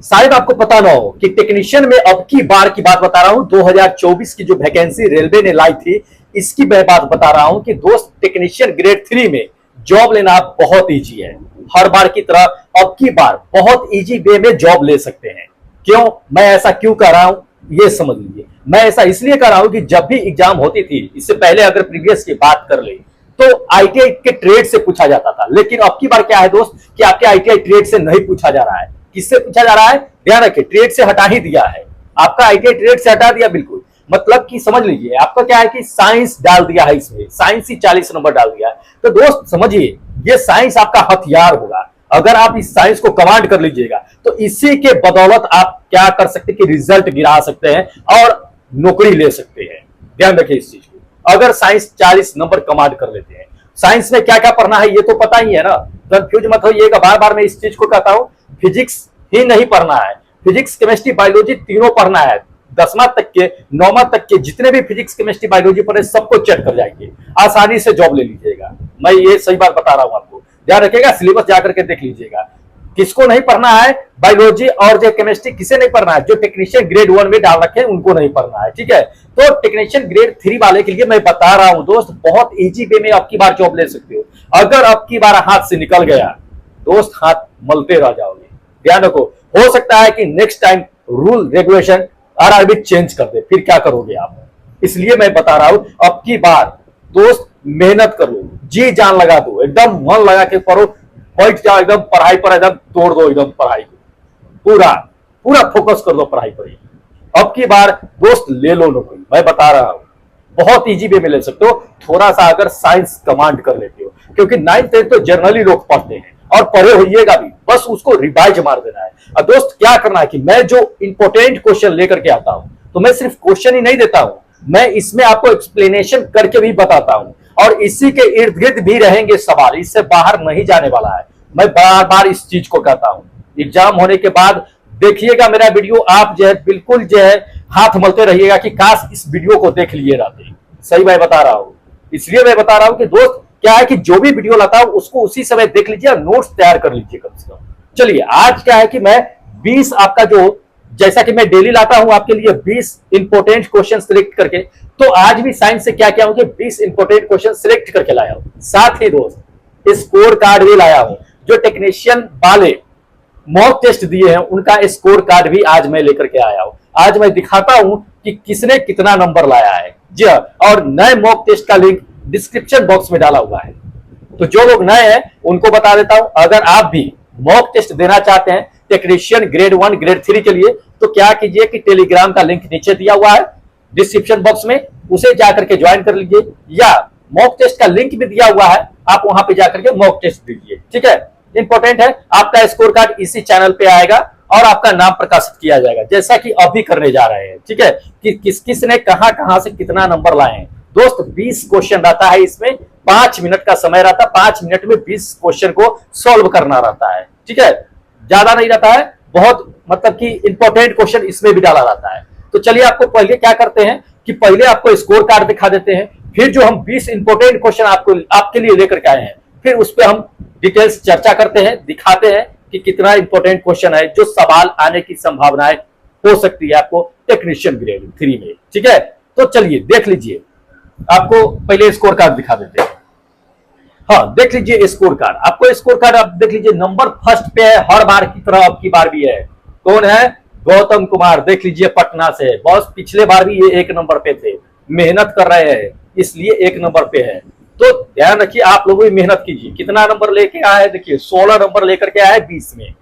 शायद आपको पता ना हो कि टेक्नीशियन में अब की बार की बात बता रहा हूं, 2024 की जो वैकेंसी रेलवे ने लाई थी, इसकी मैं बात बता रहा हूं कि दोस्त टेक्नीशियन ग्रेड 3 में जॉब लेना बहुत इजी है। हर बार की तरह अब की बार बहुत इजी वे में जॉब ले सकते हैं। क्यों मैं ऐसा क्यों कर रहा हूं, ये समझ लीजिए। मैं ऐसा इसलिए कर रहा हूं कि जब भी एग्जाम होती थी, इससे पहले अगर प्रीवियस की बात कर ले तो आईटीआई के ट्रेड से पूछा जाता था, लेकिन अब की बार क्या है दोस्त कि आपके आईटीआई ट्रेड से नहीं पूछा जा रहा है। किससे पूछा जा रहा है? ध्यान रखिए, ट्रेड से हटा ही दिया है। आपका आईटीआई ट्रेड से हटा दिया, बिल्कुल। मतलब कि समझ लीजिए, आपका क्या है कि साइंस डाल दिया है, इसमें साइंस ही 40 नंबर डाल दिया है। तो दोस्त समझिए, ये साइंस आपका हथियार होगा। अगर आप इस साइंस को कमांड कर लीजिएगा तो इसी के बदौलत आप क्या कर सकते हैं कि रिजल्ट गिरा सकते हैं और नौकरी ले सकते हैं। ध्यान रखिए इस चीज को। अगर साइंस 40 नंबर कमांड कर लेते हैं, साइंस में क्या क्या पढ़ना है ये तो पता ही है ना, कंफ्यूज मत होइएगा। बार बार मैं इस चीज को कहता हूं, फिजिक्स ही नहीं पढ़ना है, फिजिक्स केमिस्ट्री बायोलॉजी तीनों पढ़ना है। 10वां तक के 9वां तक के जितने भी फिजिक्स केमिस्ट्री बायोलॉजी पढ़े सबको चेक कर जाएंगे, आसानी से जॉब ले लीजिएगा। मैं ये सही बात बता रहा हूं आपको, ध्यान रखिएगा। सिलेबस जाकर के देख लीजिएगा, किसको नहीं पढ़ना है बायोलॉजी और जो केमिस्ट्री, किसे नहीं पढ़ना है? जो टेक्नीशियन ग्रेड 1 में डाल रखे हैं उनको नहीं पढ़ना है, ठीक है। तो टेक्नीशियन ग्रेड 3 वाले के लिए मैं बता रहा हूं दोस्त, बहुत इजी वे में अब की बार जॉब ले सकते हो। अगर अब की बार हाथ से निकल गया दोस्त, हाथ मलते रह जाओगे। ध्यान रखो, हो सकता है कि next time rule regulation RRB change कर दे, फिर क्या करोगे आप? इसलिए मैं बता रहा हूं, अब की बार दोस्त मेहनत करो, जी जान लगा दो, एकदम मन लगा के पढ़ो, बैठ जाओ, एकदम पढ़ाई पर एकदम तोड़ दो, एकदम पढ़ाई को पूरा पूरा फोकस कर दो पढ़ाई पर। अब की बार दोस्त ले लो नौकरी, मैं बता रहा हूं, बहुत इजी वे में ले सकते हो। थोड़ा सा अगर साइंस कमांड कर लेते हो, क्योंकि 9th 10th तो जनरली लोग पढ़ते हैं और पढ़े होइएगा भी, बस उसको रिवाइज मार देना है। और दोस्त क्या करना है कि मैं जो इंपॉर्टेंट क्वेश्चन लेकर के आता हूं, तो मैं सिर्फ क्वेश्चन ही नहीं देता हूं, मैं इसमें आपको एक्सप्लेनेशन करके भी बताता हूं, और इसी के इर्द गिर्द भी रहेंगे सवाल, इससे बाहर नहीं जाने वाला है। मैं बार बार इस चीज को कहता हूं। एग्जाम होने के बाद देखिएगा मेरा वीडियो, आप जो है बिल्कुल जो है हाथ मलते रहिएगा कि काश इस वीडियो को देख लिए रहते। सही मैं बता रहा हूं, इसलिए मैं बता रहा हूं कि दोस्त क्या है कि जो भी वीडियो लाता हूं उसको उसी समय देख लीजिए और नोट्स तैयार कर लीजिए कम से कम। चलिए, आज क्या है कि मैं 20 आपका जो, जैसा कि मैं डेली लाता हूं आपके लिए 20 इंपोर्टेंट क्वेश्चन सिलेक्ट करके, तो आज भी साइंस से क्या क्या होंगे 20 इंपोर्टेंट क्वेश्चन सिलेक्ट करके लाया हूं। साथ ही दोस्त स्कोर कार्ड भी लाया हूं, जो टेक्नीशियन वाले मॉक टेस्ट दिए हैं उनका स्कोर कार्ड भी आज मैं लेकर के आया हूं। आज मैं दिखाता हूं कि किसने कितना नंबर लाया है जी, और नए मॉक टेस्ट का लिंक डिस्क्रिप्शन बॉक्स में डाला हुआ है। तो जो लोग नए हैं उनको बता देता हूं, अगर आप भी मॉक टेस्ट देना चाहते हैं टेक्नीशियन ग्रेड 1 ग्रेड 3 के लिए, तो क्या कीजिए कि टेलीग्राम का लिंक नीचे दिया हुआ है डिस्क्रिप्शन बॉक्स में, उसे जाकर के ज्वाइन कर लीजिए, या मॉक टेस्ट का लिंक भी दिया हुआ है, आप वहां पे जाकर के मॉक टेस्ट दीजिए, ठीक है। इंपॉर्टेंट है, आपका स्कोर कार्ड इसी चैनल पे आएगा और आपका नाम प्रकाशित किया जाएगा, जैसा कि अभी करने जा रहे हैं, ठीक है, कि किस किस ने कहां कहां से कितना नंबर लाए हैं। दोस्त 20 क्वेश्चन रहता है, इसमें 5 मिनट का समय रहता है, 5 मिनट में 20 क्वेश्चन को सॉल्व करना रहता है, ठीक है, ज्यादा नहीं रहता है, बहुत मतलब कि इंपॉर्टेंट क्वेश्चन इसमें भी डाला रहता है। तो चलिए, आपको पहले क्या करते हैं कि पहले आपको स्कोर कार्ड दिखा देते हैं, फिर जो हम 20 इंपॉर्टेंट क्वेश्चन आपके लिए लेकर के आए हैं, फिर उस पर हम डिटेल्स चर्चा करते हैं, दिखाते हैं कि कितना इंपॉर्टेंट क्वेश्चन है, जो सवाल आने की संभावनाएं हो सकती है आपको टेक्नीशियन ग्रेड 3 में, ठीक है। तो चलिए देख लीजिए, आपको पहले स्कोर कार्ड दिखा देते हैं। हाँ, देख लीजिए स्कोर कार्ड, आपको स्कोर कार्ड आप देख लीजिए, नंबर फर्स्ट पे है, हर बार की तरह अब की बार भी है। कौन है? गौतम कुमार, देख लीजिए पटना से। बॉस पिछले बार भी ये 1 नंबर पे थे, मेहनत कर रहे हैं इसलिए 1 नंबर पे है। तो ध्यान रखिए, आप लोग भी मेहनत कीजिए। कितना नंबर लेके आया है? देखिए 16 नंबर लेकर के आया है 20 में।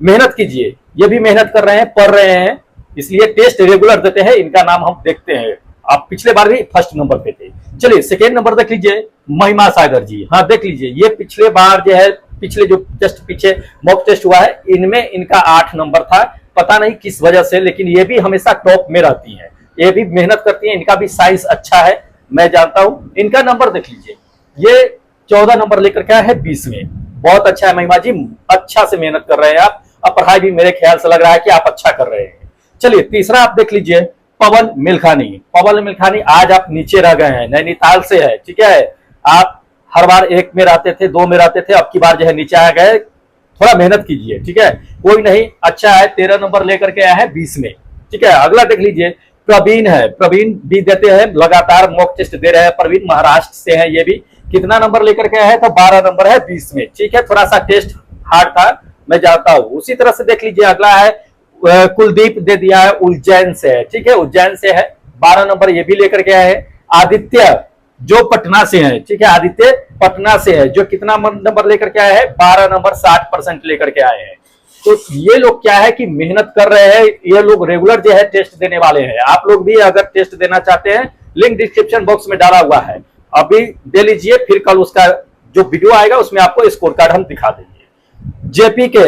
मेहनत कीजिए, ये भी मेहनत कर रहे हैं, पढ़ रहे हैं, इसलिए टेस्ट रेगुलर देते हैं, इनका नाम हम देखते हैं। आप पिछले बार भी फर्स्ट नंबर पे थे। चलिए सेकेंड नंबर देख लीजिए, महिमा सागर जी। हाँ देख लीजिए, ये पिछले बार जो है, पिछले जो जस्ट पीछे मॉक टेस्ट हुआ है, इनमें इनका 8 नंबर था, पता नहीं किस वजह से, लेकिन ये भी हमेशा टॉप में रहती है, ये भी मेहनत करती है, इनका भी साइंस अच्छा है, मैं जानता हूं। इनका नंबर देख लीजिए, ये 14 नंबर लेकर के आया है 20 में। बहुत अच्छा है महिमा जी, अच्छा से मेहनत कर रहे हैं आप, और पढ़ाई भी मेरे ख्याल से लग रहा है कि आप अच्छा कर रहे हैं। चलिए तीसरा आप देख लीजिए, पवन मिल्खानी। पवन मिल्खानी आज आप नीचे रह गए हैं, नैनीताल से है, ठीक है। आप हर बार 1 में रहते थे, 2 में रहते थे, अब की बार जो है नीचे आ गए, थोड़ा मेहनत कीजिए, ठीक है। कोई नहीं, अच्छा है, 13 नंबर लेकर के आया है 20 में, ठीक है। अगला देख लीजिए, प्रवीण है, प्रवीण भी देते हैं, लगातार मॉक टेस्ट दे रहे हैं। प्रवीण महाराष्ट्र से है, ये भी कितना नंबर लेकर के आया है, तो 12 नंबर है 20 में, ठीक है। थोड़ा सा टेस्ट हार्ड था, मैं जानता हूं। उसी तरह से देख लीजिए, अगला है कुलदीप, दे दिया है, उज्जैन से है, ठीक है, उज्जैन से है, 12 नंबर ये भी लेकर के आए हैं। आदित्य जो पटना से है, ठीक है, आदित्य पटना से है, जो कितना नंबर लेकर के आए हैं, 12 नंबर, 60% लेकर के आए हैं। तो ये लोग क्या है कि मेहनत कर रहे हैं, ये लोग रेगुलर जो है टेस्ट देने वाले हैं। आप लोग भी अगर टेस्ट देना चाहते हैं, लिंक डिस्क्रिप्शन बॉक्स में डाला हुआ है, अभी दे लीजिए, फिर कल उसका जो वीडियो आएगा उसमें आपको स्कोर कार्ड हम दिखा देंगे। जेपी के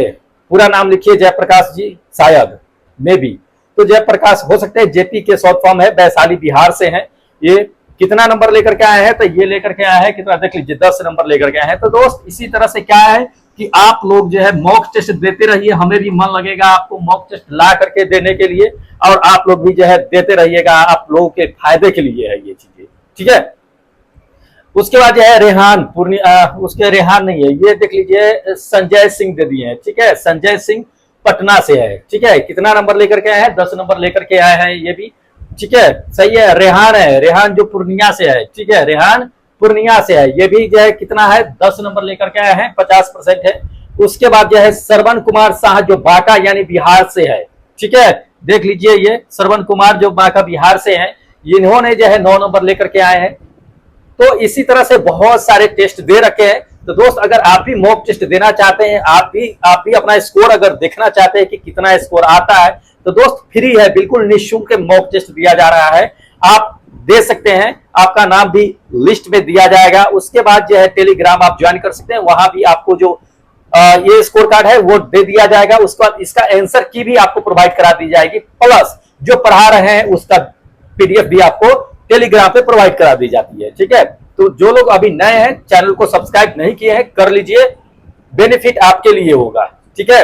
पूरा नाम लिखिए, जयप्रकाश जी, शायद मे बी, तो जयप्रकाश हो सकते हैं, जेपी के शॉर्ट फॉर्म है, वैशाली बिहार से है। ये कितना नंबर लेकर के आए हैं, तो ये लेकर के आए हैं कितना, देख लीजिए, 10 नंबर लेकर के आए हैं। तो दोस्त इसी तरह से क्या है कि आप लोग जो है मॉक टेस्ट देते रहिए, हमें भी मन लगेगा आपको मॉक टेस्ट ला करके देने के लिए, और आप लोग भी जो है देते रहिएगा, आप लोगों के फायदे के लिए है ये चीजें, ठीक है। उसके बाद जो है रेहान उसके रेहान नहीं है, ये देख लीजिए, संजय सिंह दे दिए हैं, ठीक है, संजय सिंह पटना से है, ठीक है। कितना नंबर लेकर के आए हैं, 10 नंबर लेकर के आए हैं, ये भी ठीक है, सही है। रेहान है, रेहान जो पूर्णिया से है, ठीक है, रेहान पूर्णिया से है, ये भी जो है कितना है, 10 नंबर लेकर के आए हैं, 50% है। उसके बाद जो है श्रवण कुमार शाह, जो बांका यानी बिहार से है, ठीक है, देख लीजिए, ये श्रवण कुमार जो बांका बिहार से है, इन्होंने जो है 9 नंबर लेकर के आए हैं। तो इसी तरह से बहुत सारे टेस्ट दे रखे हैं। तो दोस्त अगर आप भी मॉक टेस्ट देना चाहते हैं, आप भी अपना स्कोर अगर देखना चाहते हैं कि कितना स्कोर आता है, तो दोस्त फ्री है, बिल्कुल निःशुल्क मॉक टेस्ट दिया जा रहा है, आप दे सकते हैं। आपका नाम भी लिस्ट में दिया जाएगा। उसके बाद जो है टेलीग्राम आप ज्वाइन कर सकते हैं, वहां भी आपको जो ये स्कोर कार्ड है वो दे दिया जाएगा। उसके बाद इसका आंसर की भी आपको प्रोवाइड करा दी जाएगी, प्लस जो पढ़ा रहे हैं उसका पीडीएफ भी आपको टेलीग्राम पे प्रोवाइड करा दी जाती है, ठीक है। तो जो लोग अभी नए हैं, चैनल को सब्सक्राइब नहीं किए हैं, कर लीजिए, बेनिफिट आपके लिए होगा, ठीक है।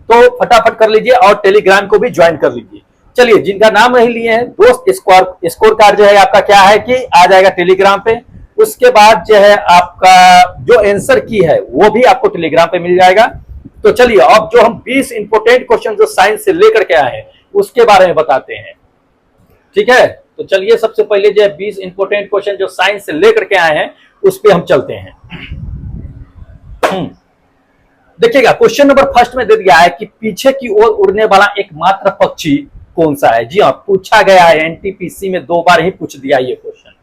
तो फटाफट कर लीजिए और टेलीग्राम को भी ज्वाइन कर लीजिए। चलिए, जिनका नाम नहीं लिए हैं दोस्त, स्कोर कार्ड जो है आपका क्या है कि आ जाएगा टेलीग्राम पे। उसके बाद जो है आपका जो आंसर की है वो भी आपको टेलीग्राम पे मिल जाएगा। तो चलिए, अब जो हम 20 इंपोर्टेंट क्वेश्चन जो साइंस से लेकर के आए हैं उसके बारे में बताते हैं, ठीक है। तो चलिए, सबसे पहले जो 20 इंपोर्टेंट क्वेश्चन जो साइंस से लेकर के आए हैं उस पे हम चलते हैं। देखिएगा, क्वेश्चन नंबर फर्स्ट में दे दिया है कि पीछे की ओर उड़ने वाला एकमात्र पक्षी कौन सा है। जी हाँ, पूछा गया है, एनटीपीसी में 2 बार ही पूछ दिया ये क्वेश्चन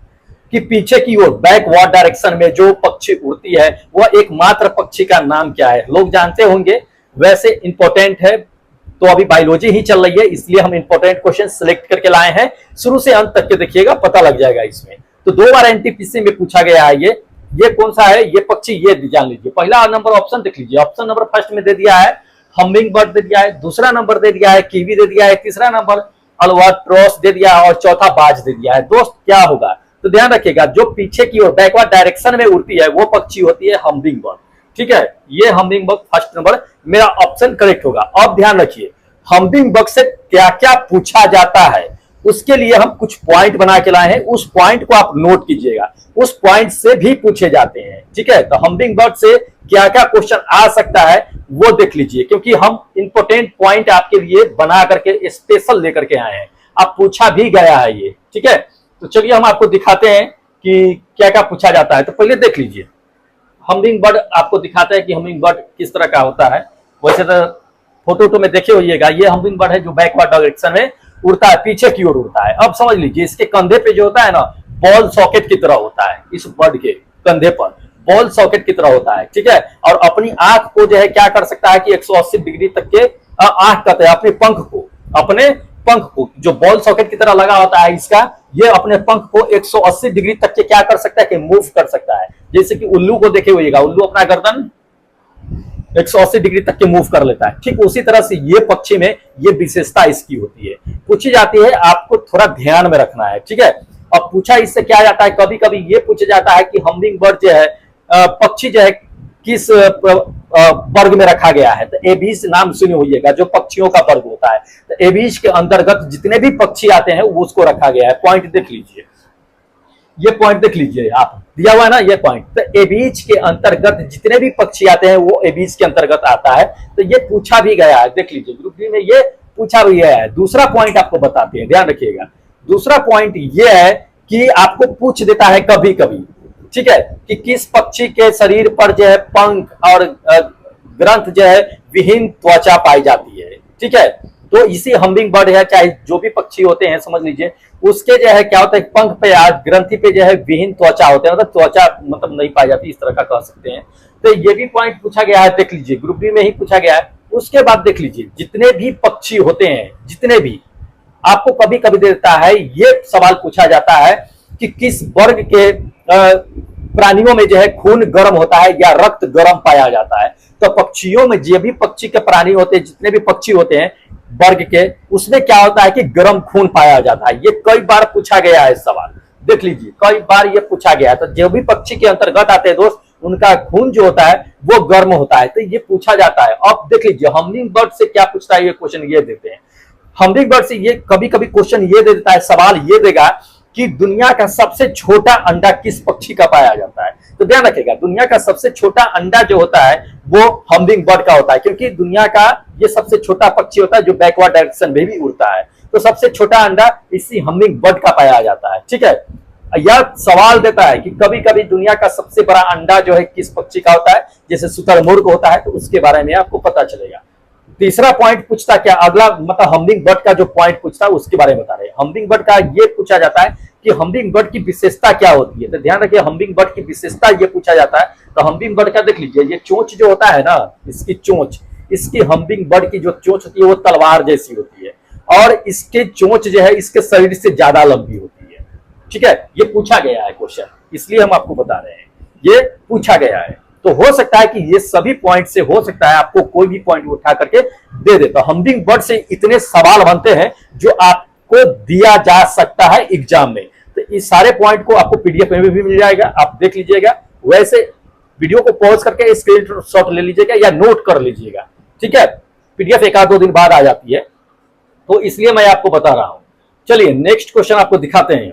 कि पीछे की ओर बैकवर्ड डायरेक्शन में जो पक्षी उड़ती है वह एकमात्र पक्षी का नाम क्या है। लोग जानते होंगे, वैसे इंपॉर्टेंट है, तो अभी बायोलॉजी ही चल रही है, इसलिए हम इंपॉर्टेंट क्वेश्चन सिलेक्ट करके लाए हैं। शुरू से अंत तक के देखिएगा, पता लग जाएगा इसमें। तो 2 बार एनटीपीसी में पूछा गया है ये कौन सा है, ये पक्षी, ये जान लीजिए। पहला नंबर ऑप्शन देख लीजिए, ऑप्शन नंबर फर्स्ट में दे दिया है हमिंग बर्ड दे दिया है, दूसरा नंबर दे दिया है कीवी दे दिया है, तीसरा नंबर अल्बाट्रोस दे दिया है और चौथा बाज दे दिया है। दोस्त क्या होगा, तो ध्यान रखिएगा, जो पीछे की ओर बैकवर्ड डायरेक्शन में उड़ती है वो पक्षी होती है हमिंग बर्ड, ठीक है। ये हमिंग बर्ड फर्स्ट नंबर मेरा ऑप्शन करेक्ट होगा। अब ध्यान रखिए, हमिंग बर्ड से क्या क्या पूछा जाता है, उसके लिए हम कुछ पॉइंट बना के लाए हैं, उस पॉइंट को आप नोट कीजिएगा, उस पॉइंट से भी पूछे जाते हैं, ठीक है। तो हमिंग बर्ड से क्या क्या क्वेश्चन आ सकता है वो देख लीजिए, क्योंकि हम इंपोर्टेंट पॉइंट आपके लिए बना करके स्पेशल लेकर के आए हैं। आप पूछा भी गया है ये, ठीक है। तो चलिए हम आपको दिखाते हैं कि क्या क्या पूछा जाता है। तो पहले देख लीजिए, हमिंग बर्ड आपको दिखाते हैं कि हमिंग बर्ड किस तरह का होता है। वैसे तो फोटो में देखे होइएगा, ये हमिंग बर्ड है जो बैकवर्ड डायरेक्शन में उड़ता है, पीछे की ओर उड़ता है। अब समझ लीजिए, इसके कंधे पे जो होता है ना, बॉल सॉकेट की तरह होता है, इस बर्ड के कंधे पर बॉल सॉकेट की तरह होता है, ठीक है। और अपनी आंख को जो है क्या कर सकता है कि 180 डिग्री तक के आंख कहते हैं, अपने पंख को जो बॉल सॉकेट की तरह लगा होता है इसका, ये अपने पंख को 180 डिग्री तक के क्या कर सकता है कि मूव कर सकता है। जैसे कि उल्लू को देखे हुएगा, उल्लू अपना गर्दन 180 डिग्री तक के मूव कर लेता है, ठीक उसी तरह से ये पक्षी में ये विशेषता इसकी होती है, पूछी जाती है, आपको थोड़ा ध्यान में रखना है, ठीक है। अब पूछा इससे क्या जाता है, कभी कभी ये पूछा जाता है कि हमिंग बर्ड जो है पक्षी जो है किस वर्ग में रखा गया है। तो एबीज नाम सुने होइएगा, जो पक्षियों का वर्ग होता है, तो एबीज के अंतर्गत जितने भी पक्षी आते हैं वो उसको रखा गया है। पॉइंट देख लीजिए, ये पॉइंट देख लीजिए आप, दिया हुआ है ना ये पॉइंट। तो एबीज के अंतर्गत जितने भी पक्षी आते हैं वो एबीज के अंतर्गत आता है। तो ये पूछा भी गया है, देख लीजिए ग्रुप डी में ये पूछा भी गया है। दूसरा पॉइंट आपको बताते हैं, ध्यान रखिएगा। दूसरा पॉइंट ये है कि आपको पूछ देता है कभी कभी, ठीक है, कि किस पक्षी के शरीर पर जो है पंख और ग्रंथ जो है विहीन त्वचा पाई जाती है, ठीक है। तो इसी हमिंग बर्ड है, चाहे जो भी पक्षी होते हैं समझ लीजिए, उसके जो है क्या होता है, पंख पे या ग्रंथि पे जो है विहीन त्वचा होते हैं, मतलब त्वचा मतलब नहीं पाई जाती, इस तरह का कह सकते हैं। तो ये भी पॉइंट पूछा गया है, देख लीजिए ग्रुप बी में ही पूछा गया है। उसके बाद देख लीजिए जितने भी पक्षी होते हैं, जितने भी, आपको कभी कभी देता है ये सवाल पूछा जाता है कि किस वर्ग के प्राणियों में जो है खून गर्म होता है या रक्त गर्म पाया जाता है। तो पक्षियों में जो भी पक्षी के प्राणी होते हैं, जितने भी पक्षी होते हैं वर्ग के, उसमें क्या होता है कि गर्म खून पाया जाता है। ये कई बार पूछा गया है सवाल, देख लीजिए कई बार ये पूछा गया है। तो जो भी पक्षी के अंतर्गत आते हैं दोस्त, उनका खून जो होता है वो गर्म होता है, तो ये पूछा जाता है। अब देख लीजिए हमिंग बर्ड से क्या पूछता है, ये क्वेश्चन ये देते हैं। हमिंग बर्ड से ये कभी कभी क्वेश्चन ये दे देता है, सवाल ये देगा कि दुनिया का सबसे छोटा अंडा किस पक्षी का पाया जाता है। तो ध्यान रखिएगा, दुनिया का सबसे छोटा अंडा जो होता है वो हमिंग बर्ड का होता है, क्योंकि दुनिया का ये सबसे छोटा पक्षी होता है जो बैकवर्ड डायरेक्शन में भी उड़ता है। तो सबसे छोटा अंडा इसी हमिंग बर्ड का पाया जाता है, ठीक है। यह सवाल देता है कि कभी कभी दुनिया का सबसे बड़ा अंडा जो है किस पक्षी का होता है, जैसे शुतुरमुर्ग होता है, तो उसके बारे में आपको पता चलेगा। तीसरा पॉइंट पूछता क्या अगला, मतलब हमिंग बर्ड का जो पॉइंट पूछता है उसके बारे में बता रहे हैं। हमिंग बर्ड का ये पूछा जाता है कि हमिंग बर्ड की विशेषता क्या होती है। तो ध्यान रखिए हमिंग बर्ड की विशेषता ये पूछा जाता है। तो हमिंग बर्ड का देख लीजिए, ये चोंच जो होता है ना, इसकी चोंच, इसकी हमिंग बर्ड की जो चोंच होती है वो तलवार जैसी होती है, और इसके चोंच जो है इसके शरीर से ज्यादा लंबी होती है, ठीक है। ये पूछा गया है क्वेश्चन, इसलिए हम आपको बता रहे हैं, ये पूछा गया है। तो हो सकता है कि ये सभी पॉइंट से हो सकता है आपको कोई भी पॉइंट उठा करके दे दे। तो हमिंग बर्ड से इतने सवाल बनते हैं जो आपको दिया जा सकता है एग्जाम में। तो इस सारे पॉइंट को आपको पीडीएफ में भी मिल जाएगा, आप देख लीजिएगा। वैसे वीडियो को पॉज करके स्क्रीनशॉट ले लीजिएगा या नोट कर लीजिएगा, ठीक है। पीडीएफ एक आध दो दिन बाद आ जाती है, तो इसलिए मैं आपको बता रहा हूं। चलिए नेक्स्ट क्वेश्चन आपको दिखाते हैं।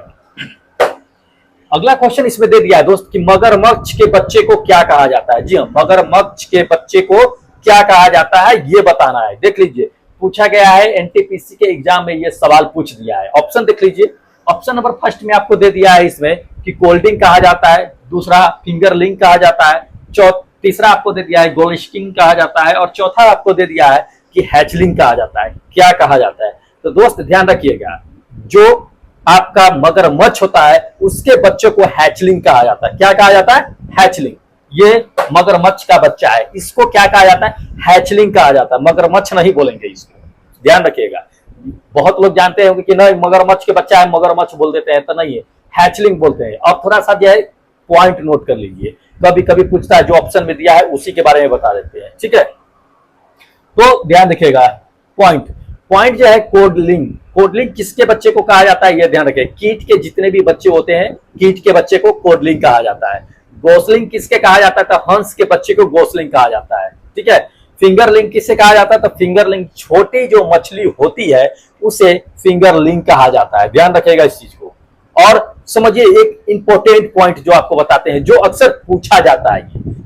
अगला क्वेश्चन इसमें दे दिया है दोस्त कि मगरमच्छ के बच्चे को क्या कहा जाता है। जी हाँ, मगरमच्छ के बच्चे को क्या कहा जाता है ये बताना है। देख लीजिए पूछा गया है, एनटीपीसी के एग्जाम में ये सवाल पूछ दिया है। ऑप्शन देख लीजिए, ऑप्शन नंबर फर्स्ट में आपको दे दिया है इसमें कि कोल्डिंग कहा जाता है, दूसरा फिंगरलिंग कहा जाता है, तीसरा आपको दे दिया है गोल्डस्किंग कहा जाता है, और चौथा आपको दे दिया है कि हैचलिंग कहा जाता है। क्या कहा जाता है तो दोस्त ध्यान रखिएगा, जो आपका मगरमच्छ होता है उसके बच्चे को हैचलिंग कहा जाता है। क्या कहा जाता है? हैचलिंग। ये मगरमच्छ का बच्चा है, इसको क्या कहा जाता है? हैचलिंग कहा जाता है। मगरमच्छ नहीं बोलेंगे इसको, ध्यान रखिएगा। बहुत लोग जानते हैं कि नहीं मगरमच्छ के बच्चा है मगरमच्छ बोल देते हैं, तो नहीं है, हैचलिंग बोलते हैं। अब थोड़ा सा जो है पॉइंट नोट कर लीजिए, कभी कभी पूछता है, जो ऑप्शन में दिया है उसी के बारे में बता देते हैं, ठीक है। तो ध्यान रखिएगा, पॉइंट जो है कोडलिंग। कोडलिंग किसके बच्चे को कहा जाता है ये ध्यान रखें। कीट के जितने भी बच्चे होते हैं, कीट के बच्चे को कोडलिंग कहा जाता है। गोसलिंग किसके कहा जाता है? तो हंस के बच्चे को गोसलिंग कहा जाता है, ठीक है। फिंगरलिंग किससे कहा जाता है? तो फिंगरलिंग छोटी जो मछली होती है उसे फिंगरलिंग कहा जाता है। ध्यान रखिएगा इस चीज को। और समझिए एक इंपॉर्टेंट पॉइंट जो आपको बताते हैं, जो अक्सर पूछा जाता है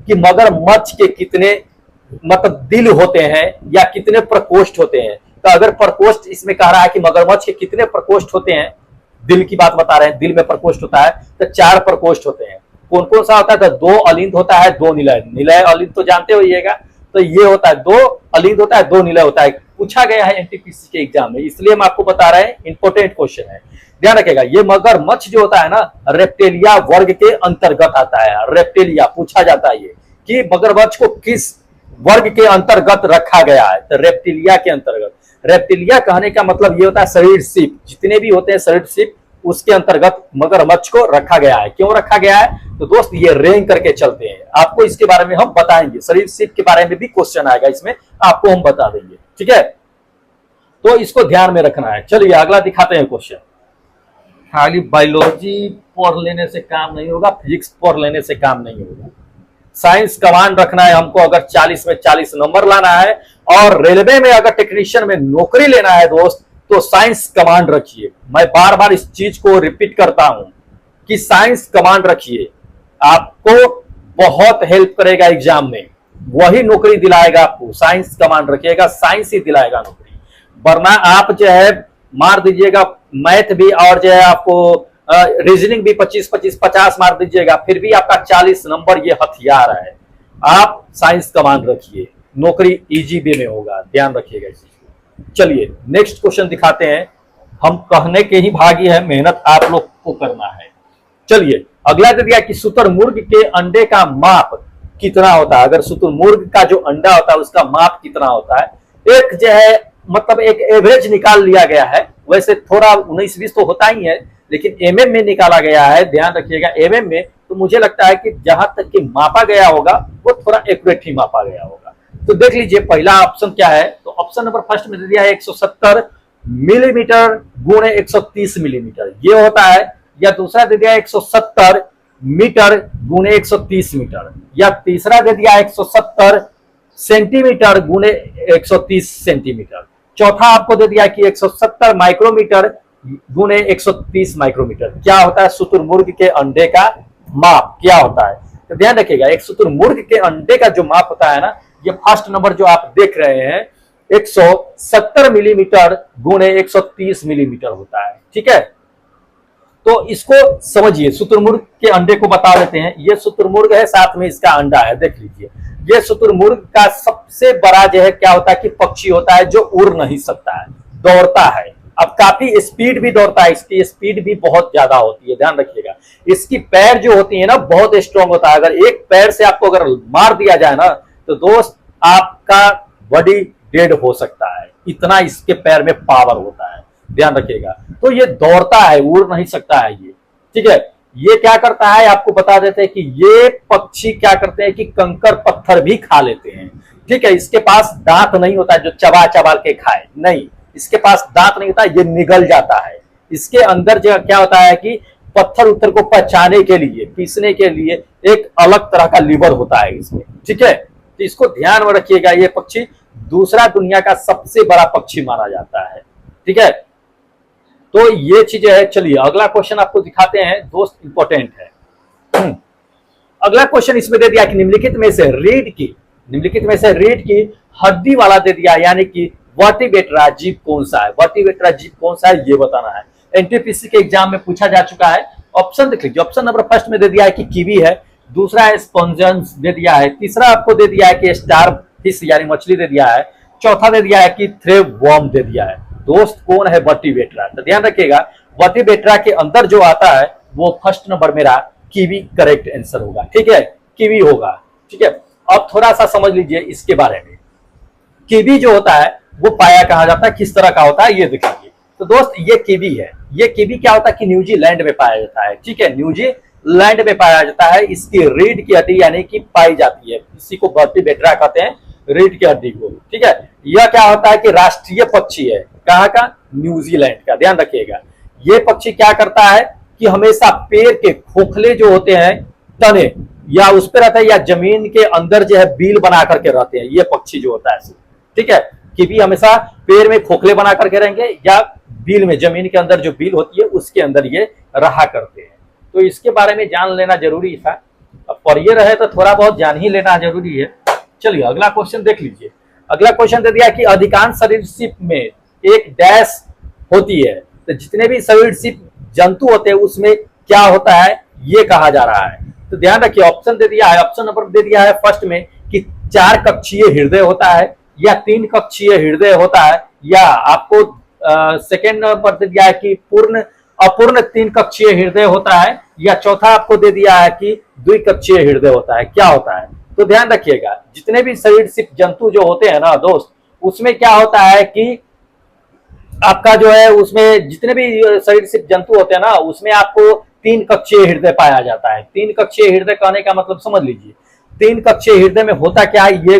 कि मगरमच्छ के कितने मतलब दिल होते हैं या कितने प्रकोष्ठ होते हैं। तो अगर प्रकोष्ठ इसमें कह रहा है कि मगरमच्छ के कितने प्रकोष्ठ होते हैं, दिल की बात बता रहे हैं, दिल में प्रकोष्ठ होता है तो 4 प्रकोष्ठ होते हैं। कौन कौन सा होता है? तो 2 अलिंद होता है, 2 निलय। निलय अलिंद तो जानते होइएगा, तो ये होता है 2 अलिंद होता है, 2 निलय होता है। पूछा गया है एनटीपीसी के एग्जाम में, इसलिए हम आपको बता रहे हैं, इंपॉर्टेंट क्वेश्चन है, ध्यान रखेगा। ये मगरमच्छ जो होता है ना, रेप्टेलिया वर्ग के अंतर्गत आता है। रेप्टेलिया पूछा जाता है ये कि मगरमच्छ को किस वर्ग के अंतर्गत रखा गया है, तो रेप्टिलिया के अंतर्गत। रेप्टिलिया कहने का मतलब ये होता है सरीसृप, जितने भी होते हैं सरीसृप उसके अंतर्गत मगरमच्छ को रखा गया है। क्यों रखा गया है? तो दोस्त ये रैंक करके चलते हैं, आपको इसके बारे में हम बताएंगे। सरीसृप के बारे में भी क्वेश्चन आएगा इसमें, आपको हम बता देंगे, ठीक है। तो इसको ध्यान में रखना है। चलिए अगला दिखाते हैं क्वेश्चन। खाली बायोलॉजी पढ़ लेने से काम नहीं होगा, फिजिक्स पढ़ लेने से काम नहीं होगा। साइंस कमांड रखना है हमको, अगर 40 में 40 नंबर लाना है, और रेलवे में अगर टेक्नीशियन में नौकरी लेना है दोस्त, तो साइंस कमांड रखिए। मैं बार बार इस चीज को रिपीट करता हूं, कि साइंस कमांड रखिए, आपको बहुत हेल्प करेगा एग्जाम में, वही नौकरी दिलाएगा आपको। साइंस कमांड रखिएगा, साइंस ही दिलाएगा नौकरी, वरना आप जो है मार दीजिएगा मैथ भी और जो है आपको रीजनिंग भी 25-25-50 मार दीजिएगा, फिर भी आपका 40 नंबर ये हथियार है। आप साइंस कमांड रखिए, नौकरी इजी वे में होगा, ध्यान रखिएगा इस चीज को। चलिए नेक्स्ट क्वेश्चन दिखाते हैं। हम कहने के ही भागी है, मेहनत आप लोग को करना है। चलिए अगला दे दिया कि शुतुरमुर्ग के अंडे का माप कितना होता है। अगर शुतुरमुर्ग का जो अंडा होता है उसका माप कितना होता है, एक जो है मतलब एक एवरेज निकाल लिया गया है। वैसे थोड़ा 19-20 तो होता ही है, लेकिन एमएम में निकाला गया है, ध्यान रखिएगा। एमएम में तो मुझे लगता है कि जहां तक कि मापा गया होगा वो थोड़ा एक्यूरेट ही मापा गया होगा। तो देख लीजिए पहला ऑप्शन क्या है, तो ऑप्शन नंबर फर्स्ट में दे दिया है 170 मिलीमीटर गुणे 130 मिलीमीटर, ये होता है। या दूसरा दे दिया 170 मीटर गुणे 130 मीटर, या तीसरा दे दिया 170 सेंटीमीटर गुणे 130 सेंटीमीटर। चौथा आपको दे दिया कि 170 माइक्रोमीटर गुणे 130 माइक्रोमीटर। क्या होता है शुतुरमुर्ग के अंडे का माप क्या होता है, तो ध्यान रखिएगा। एक शुतुरमुर्ग के अंडे का जो माप होता है ना, ये फर्स्ट नंबर जो आप देख रहे हैं 170 मिलीमीटर गुणे 130 मिलीमीटर होता है, ठीक है। तो इसको समझिए, शुतुरमुर्ग के अंडे को बता देते हैं। ये शुतुरमुर्ग है, साथ में इसका अंडा है, देख लीजिए। ये शुतुरमुर्ग का सबसे बड़ा जो है क्या होता है कि पक्षी होता है जो उड़ नहीं सकता है, दौड़ता है। अब काफी स्पीड भी दौड़ता है, इसकी स्पीड भी बहुत ज्यादा होती है, ध्यान रखिएगा। इसकी पैर जो होती है ना बहुत स्ट्रांग होता है। अगर एक पैर से आपको अगर मार दिया जाए ना तो दोस्त आपका बॉडी डेड हो सकता है, इतना इसके पैर में पावर होता है, ध्यान रखिएगा। तो ये दौड़ता है, उड़ नहीं सकता है ये, ठीक है। ये क्या करता है आपको बता देते हैं कि ये पक्षी क्या करते हैं कि कंकर पत्थर भी खा लेते हैं, ठीक है। इसके पास दांत नहीं होता है जो चबा चबा के खाए, नहीं, इसके पास दांत नहीं होता, ये निगल जाता है। इसके अंदर जो क्या होता है कि पत्थर उत्थर को पचाने के लिए, पीसने के लिए एक अलग तरह का लीवर होता है इसमें, ठीक है। तो इसको ध्यान में रखिएगा। ये पक्षी दूसरा दुनिया का सबसे बड़ा पक्षी माना जाता है, ठीक है। तो ये चीजें है। चलिए अगला क्वेश्चन आपको दिखाते हैं दोस्त, इंपॉर्टेंट है। अगला क्वेश्चन इसमें दे दिया कि निम्नलिखित में से रीढ़ की हड्डी वाला दे दिया, यानी कि वर्टिब्रेटा जीव कौन सा है। वर्टिब्रेटा जीव कौन सा है ये बताना है। एनटीपीसी के एग्जाम में पूछा जा चुका है। ऑप्शन देख लीजिए। ऑप्शन नंबर फर्स्ट में दे दिया है कि कीवी है, दूसरा है स्पॉन्जन्स दे दिया है, तीसरा आपको दे दिया है कि स्टार फिश यानी मछली दे दिया है, चौथा दे दिया है कि थ्रेब वर्म दे दिया है। दोस्त कौन है वर्टिब्रेटा, तो ध्यान रखिएगा। वर्टिब्रेटा के अंदर जो आता है वो फर्स्ट नंबर मेरा कीवी करेक्ट आंसर होगा, ठीक है, कीवी होगा, ठीक है। अब थोड़ा सा समझ लीजिए इसके बारे में। कीवी जो होता है वो पाया कहा जाता है, किस तरह का होता है ये देखिए। तो दोस्त ये कीवी है। ये कीवी क्या होता है कि न्यूजीलैंड में पाया जाता है, ठीक है, न्यूजीलैंड में पाया जाता है। इसकी रीढ़ की हड्डी यानी कि पाई जाती है, इसी को वर्टिब्रेटा कहते हैं, रीढ़ की हड्डी को, ठीक है। यह क्या होता है कि राष्ट्रीय पक्षी है, कहाँ का, न्यूजीलैंड का, ध्यान रखिएगा। ये पक्षी क्या करता है कि हमेशा पेड़ के खोखले जो होते हैं तने या उस पर रहता है या जमीन के अंदर जो है बिल बना करके रहते हैं, ये पक्षी जो होता है, ठीक है। कीवी हमेशा पेड़ में खोखले बना करके रहेंगे या बिल में, जमीन के अंदर जो बिल होती है उसके अंदर ये रहा करते हैं। तो इसके बारे में जान लेना जरूरी था। अब पढ़िए रहे तो थोड़ा बहुत जान ही लेना जरूरी है। चलिए अगला क्वेश्चन देख लीजिए। अगला क्वेश्चन दे दिया कि अधिकांश सरीसृप में एक डैश होती है, तो जितने भी सरीसृप जंतु होते हैं उसमें क्या होता है ये कहा जा रहा है। तो ध्यान रखिए, ऑप्शन दे दिया है, ऑप्शन नंबर दे दिया है फर्स्ट में कि 4 कक्षीय हृदय होता है, या 3 कक्षीय हृदय होता है, या आपको सेकेंड नंबर दे दिया है कि अपूर्ण 3 कक्षीय हृदय होता है, या चौथा आपको दे दिया है कि द्विकक्षीय हृदय होता है। क्या होता है तो ध्यान रखिएगा, जितने भी सरीसृप जंतु जो होते हैं ना दोस्त, उसमें क्या होता है कि आपका जो है उसमें जितने भी सरीसृप जंतु होते हैं ना उसमें आपको 3 कक्षीय हृदय पाया जाता है। 3 कक्षीय हृदय कहने का मतलब समझ लीजिए। 3 कक्षीय हृदय में होता क्या है ये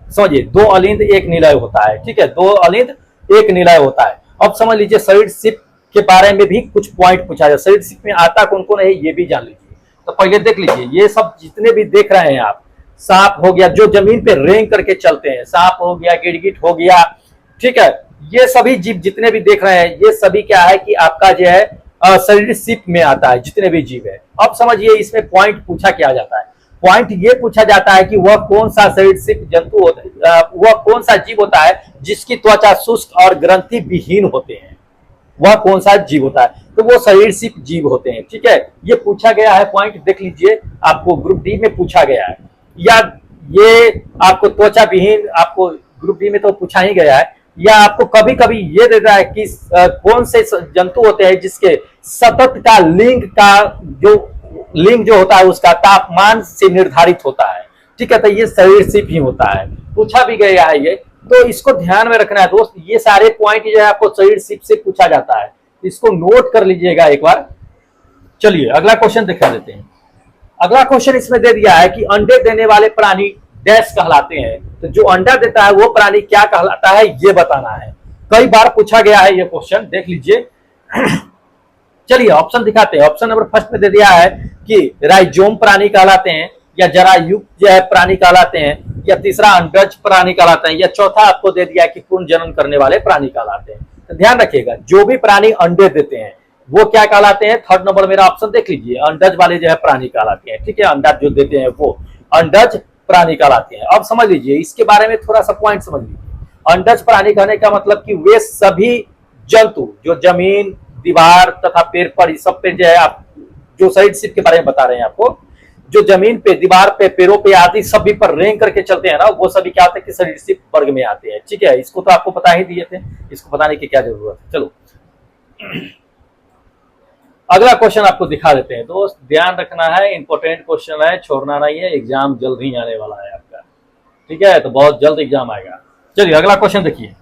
समझिए, 2 अलिंद 1 निलय होता है, ठीक है, 2 अलिंद 1 निलय होता है। अब समझ लीजिए सरीसृप के बारे में भी कुछ पॉइंट पूछा जाए, सरीसृप में आता कौन कौन है ये भी जान लीजिए। तो पहले देख लीजिए, ये सब जितने भी देख रहे हैं आप, सांप हो गया जो जमीन पे रेंग करके चलते हैं, सांप हो गया, गिरगिट हो गया, ठीक है, ये सभी जीव जितने भी देख रहे हैं ये सभी क्या है कि आपका जो है सरीसृप में आता है, जितने भी जीव है। अब समझिए इसमें पॉइंट पूछा क्या जाता है। पॉइंट ये पूछा जाता है कि वह कौन सा सरीसृप जंतु होता है, वह कौन सा जीव होता है जिसकी त्वचा शुष्क और ग्रंथि विहीन होते हैं, वह कौन सा जीव होता है। तो वो सरीसृप जीव होते हैं। ठीक है, ये पूछा गया है, पॉइंट देख लीजिए, आपको ग्रुप डी में पूछा गया है, या ये आपको त्वचा विहीन, आपको ग्रुप डी में तो पूछा ही गया है, या आपको कभी कभी ये देता है कि कौन से जंतु होते हैं जिसके सतत का लिंग जो होता है उसका तापमान से निर्धारित होता है। ठीक है, तो ये सरीसृप ही होता है, पूछा भी गया है ये, तो इसको ध्यान में रखना है दोस्त। ये सारे पॉइंट जो है आपको सरीसृप से पूछा जाता है, इसको नोट कर लीजिएगा एक बार। चलिए अगला क्वेश्चन दिखा देते हैं। अगला क्वेश्चन इसमें दे दिया है कि अंडे देने वाले प्राणी डैश कहलाते हैं। तो जो अंडा देता है वो प्राणी क्या कहलाता है, ये बताना है। कई बार पूछा गया है ये क्वेश्चन, देख लीजिए। चलिए ऑप्शन दिखाते हैं। ऑप्शन नंबर फर्स्ट में दे दिया है कि राइजोम प्राणी कहलाते हैं, या जरायुक्त जो है प्राणी कहलाते हैं, या तीसरा अंडज प्राणी कहलाते हैं, या चौथा आपको दे दिया है कि पूर्ण जनन करने वाले प्राणी कहलाते हैं। तो ध्यान रखिएगा, जो भी प्राणी अंडे देते हैं वो क्या कहलाते हैं। थर्ड नंबर मेरा ऑप्शन देख लीजिए, अंडज वाले जो है प्राणी कहलाते हैं। ठीक है, अंडा जो देते हैं वो अंडज प्राणी कहलाते हैं। अब समझ लीजिए इसके बारे में थोड़ा सा पॉइंट समझ लीजिए। अंडज प्राणी कहने का मतलब कि वे सभी जंतु जो जमीन, दीवार तथा पेड़ पर, इस सब पे जो है, आप जो सरीसृप के बारे में बता रहे हैं आपको, जो जमीन पे, दीवार पे, पेड़ों पे आदि सभी पर रेंग करके चलते हैं ना, वो सभी क्या होते हैं कि सरीसृप वर्ग में आते हैं। ठीक है, इसको तो आपको पता ही दिए थे, इसको बताने की क्या जरूरत है। चलो अगला क्वेश्चन आपको दिखा देते हैं दोस्त, ध्यान रखना है, इंपॉर्टेंट क्वेश्चन है, छोड़ना नहीं है, एग्जाम जल्द ही आने वाला है आपका। ठीक है, तो बहुत जल्द एग्जाम आएगा। चलिए अगला क्वेश्चन देखिए।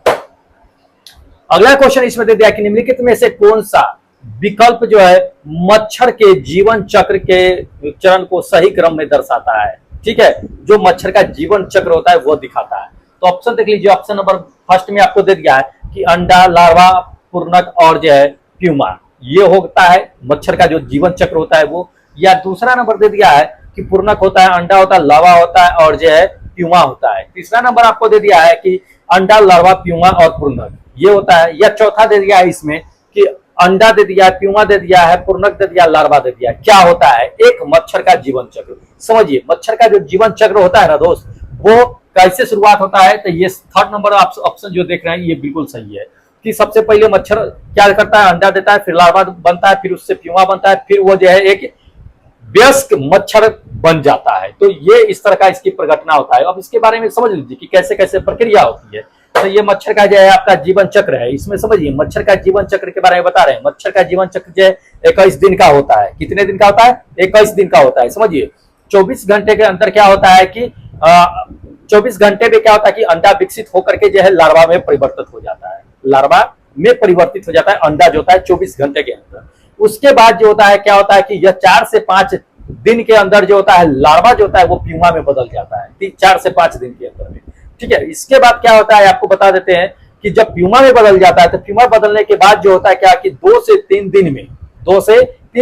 अगला क्वेश्चन इसमें दे दिया कि निम्नलिखित में से कौन सा विकल्प जो है मच्छर के जीवन चक्र के चरण को सही क्रम में दर्शाता है। ठीक है, जो मच्छर का जीवन चक्र होता है वो दिखाता है। तो ऑप्शन देख लीजिए। ऑप्शन नंबर फर्स्ट में आपको दे दिया है कि अंडा, लार्वा, पूर्णक और जो है प्यूमा, ये होता है मच्छर का जो जीवन चक्र होता है वो। या दूसरा नंबर दे दिया है कि पूर्णक होता है, अंडा होता है, लार्वा होता है और जो है प्यूमा होता है। तीसरा नंबर आपको दे दिया है कि अंडा, लार्वा, प्यूमा और पूर्णक ये होता है। या चौथा दे दिया है इसमें कि अंडा दे दिया, प्यूमा दे दिया है, पूर्णक दे दिया, लार्वा दे दिया। क्या होता है एक मच्छर का जीवन चक्र। समझिए मच्छर का जो जीवन चक्र होता है ना दोस्त, वो कैसे शुरुआत होता है। तो ये थर्ड नंबर ऑप्शन जो देख रहे हैं ये बिल्कुल सही है कि सबसे पहले मच्छर क्या करता है, अंडा देता है, फिर लार्वा बनता है, फिर उससे प्यूमा बनता है, फिर वो जो है एक वयस्क मच्छर बन जाता है। तो ये इस तरह का इसकी प्रघटना होता है। अब इसके बारे में समझ लीजिए कि कैसे कैसे प्रक्रिया होती है। तो ये मच्छर का जो है आपका जीवन चक्र है। इसमें समझिए मच्छर का जीवन चक्र के बारे में बता रहे हैं। मच्छर का जीवन चक्र जो है 21 दिन का होता है। कितने दिन का होता है, 21 दिन का होता है। समझिए 24 घंटे के अंदर क्या होता है कि 24 घंटे में क्या होता है कि अंडा विकसित होकर के जो है लार्वा में परिवर्तित हो जाता है। लार्वा में परिवर्तित हो जाता है अंडा जो होता है 24 घंटे के अंदर। उसके बाद जो होता है क्या होता है कि यह 4 से 5 दिन के अंदर जो होता है लार्वा जो होता है वो प्यूमा में बदल जाता है 4 से 5 दिन के अंदर में। ठीक है, इसके बाद क्या होता है आपको बता देते हैं कि जब प्यूमा में बदल जाता है तो प्यूमा बदलने के बाद जो होता है क्या कि 2 से 3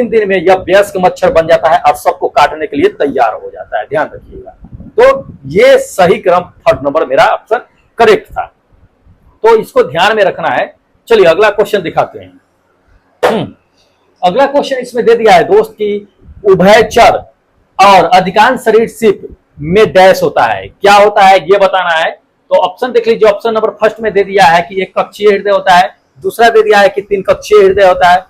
दिन में यह वयस्क मच्छर बन जाता है और सबको काटने के लिए तैयार हो जाता है। ध्यान रखिएगा। तो ये सही क्रम थर्ड नंबर मेरा ऑप्शन करेक्ट था, तो इसको ध्यान में रखना है। चलिए अगला क्वेश्चन दिखाते हैं। अगला क्वेश्चन इसमें दे दिया है दोस्त की उभयचर और अधिकांश सरीसृप में डैश होता है। क्या होता है ये बताना है। तो ऑप्शन देख लीजिए। ऑप्शन नंबर फर्स्ट में दे दिया है कि एक कक्षीय हृदय होता है, दूसरा दे दिया है कि 3 कक्षीय हृदय होता है,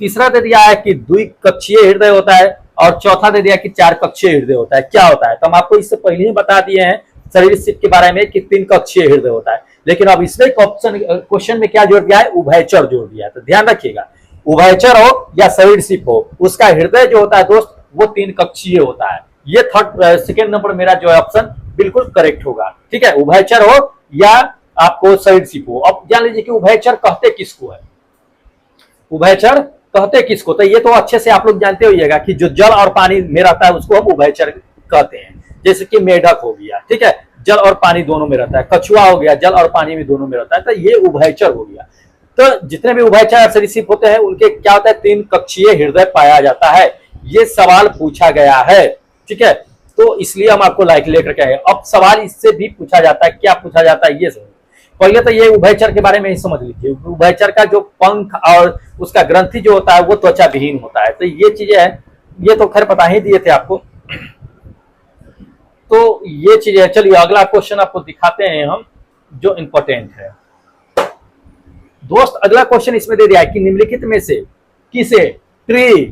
तीसरा दे दिया है कि 2 कक्षीय हृदय होता है और चौथा दे दिया कि 4 कक्षीय हृदय होता है। क्या होता है तो हम आपको इससे पहले ही बता दिए हैं सरीसृप के बारे में कि 3 कक्षीय हृदय होता है, लेकिन अब इसमें ऑप्शन क्वेश्चन में क्या जोड़ दिया है, उभयचर जोड़ दिया है। तो ध्यान रखिएगा, उभयचर हो या सरीसृप हो उसका हृदय जो होता है दोस्त वो 3 कक्षीय होता है। ये सेकेंड नंबर मेरा जो है ऑप्शन बिल्कुल करेक्ट होगा। ठीक है, उभयचर हो या आपको सरीसृप हो। अब जान लीजिए कि उभयचर कहते किसको है, उभयचर कहते किसको। तो ये तो अच्छे से आप लोग जानते होइएगा कि जो जल और पानी में रहता है उसको हम उभयचर कहते हैं। जैसे कि मेढक हो गया, ठीक है, जल और पानी दोनों में रहता है, कछुआ हो गया जल और पानी में दोनों में रहता है, तो ये उभयचर हो गया। तो जितने भी उभयचर सरीसृप होते हैं उनके क्या होता है 3 कक्षीय हृदय पाया जाता है। ये सवाल पूछा गया है। ठीक है, तो इसलिए हम आपको लाइक लेकर के आए। अब सवाल इससे भी पूछा जाता है, क्या पूछा जाता है ये समझो पहले तो ये उभयचर के बारे में ही समझ लीजिए। उभयचर का जो पंख और उसका ग्रंथि जो होता है वो त्वचा विहीन होता है। तो ये चीजें है, ये तो खैर बता ही दिए थे आपको। तो ये चीजें है। चलिए अगला क्वेश्चन आपको दिखाते हैं हम, जो इंपॉर्टेंट है दोस्त। अगला क्वेश्चन इसमें दे दिया है कि निम्नलिखित में से किसे ट्री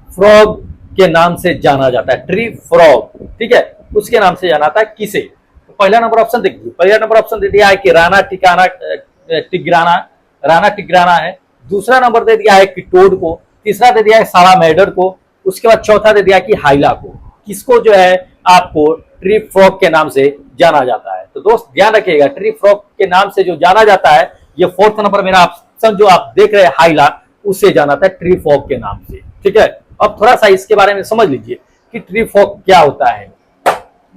फ्रॉग के नाम से जाना जाता है। ट्री फ्रॉग, ठीक है, उसके नाम से जाना जाता है किसे। तो पहला नंबर ऑप्शन देखिए, पहला नंबर ऑप्शन दे दिया है कि राणा टिग्राना, राणा टिग्राना है। दूसरा नंबर दे दिया है कि टोड को। तीसरा दे दिया है सालामैंडर को। उसके बाद चौथा दे दिया कि हाइला को। किसको जो है आपको ट्री फ्रॉग के नाम से जाना जाता है। तो दोस्त ध्यान रखिएगा, ट्री फ्रॉग के नाम से जो जाना जाता है, ये फोर्थ नंबर मेरा ऑप्शन जो आप देख रहे हैं हाइला, उससे जाना था ट्री फ्रॉग के नाम से, ठीक है। अब थोड़ा सा इसके बारे में समझ लीजिए कि ट्री फ्रॉग क्या होता है।